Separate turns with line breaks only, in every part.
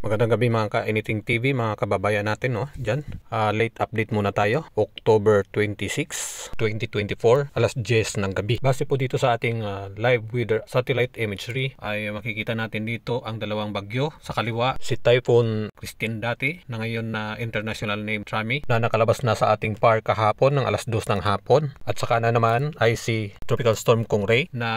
Magandang gabi mga ka-Anything TV, mga kababayan natin, no? Diyan, late update muna tayo. October 26, 2024, alas 10 ng gabi. Base po dito sa ating live weather satellite imagery ay makikita natin dito ang dalawang bagyo. Sa kaliwa, si Typhoon Christine dati na ngayon na international name Trami na nakalabas na sa ating par kahapon ng alas 2 ng hapon. At saka na naman ay si Tropical Storm Kongray na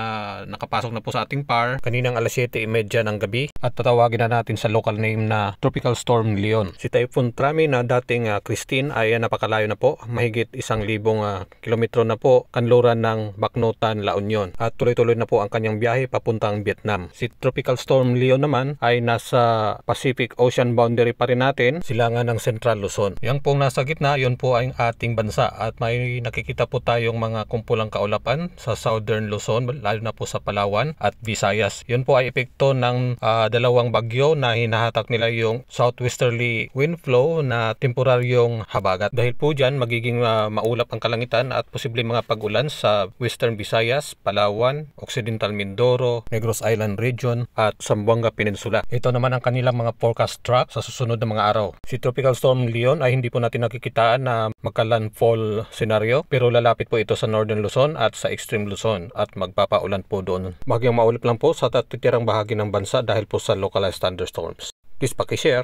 nakapasok na po sa ating par kaninang alas 7:30 ng gabi. At tatawagin na natin sa local name na Tropical Storm Leon. Si Typhoon Trami na dating Christine ay napakalayo na po, mahigit 1,000 kilometro na po kanluran ng Bacnotan, La Union, at tuloy-tuloy na po ang kanyang biyahe papuntang Vietnam. Si Tropical Storm Leon naman ay nasa Pacific Ocean boundary pa rin natin, silangan ng Central Luzon. Yang pong nasa gitna, yun po ay ating bansa at may nakikita po tayong mga kumpulang kaulapan sa Southern Luzon, lalo na po sa Palawan at Visayas. Yun po ay epekto ng dalawang bagyo na hinahatak nila yung southwesterly wind flow na temporaryong habagat. Dahil po dyan, magiging maulap ang kalangitan at posible mga pag-ulan sa Western Visayas, Palawan, Occidental Mindoro, Negros Island Region at Zamboanga Peninsula. Ito naman ang kanilang mga forecast track sa susunod na mga araw. Si Tropical Storm Leon ay hindi po natin nakikitaan na magka-landfall scenario, pero lalapit po ito sa Northern Luzon at sa Extreme Luzon at magpapaulan po doon. Bagyang maulap lang po sa titirang bahagi ng bansa dahil po sa localized thunderstorms. Please paki-share.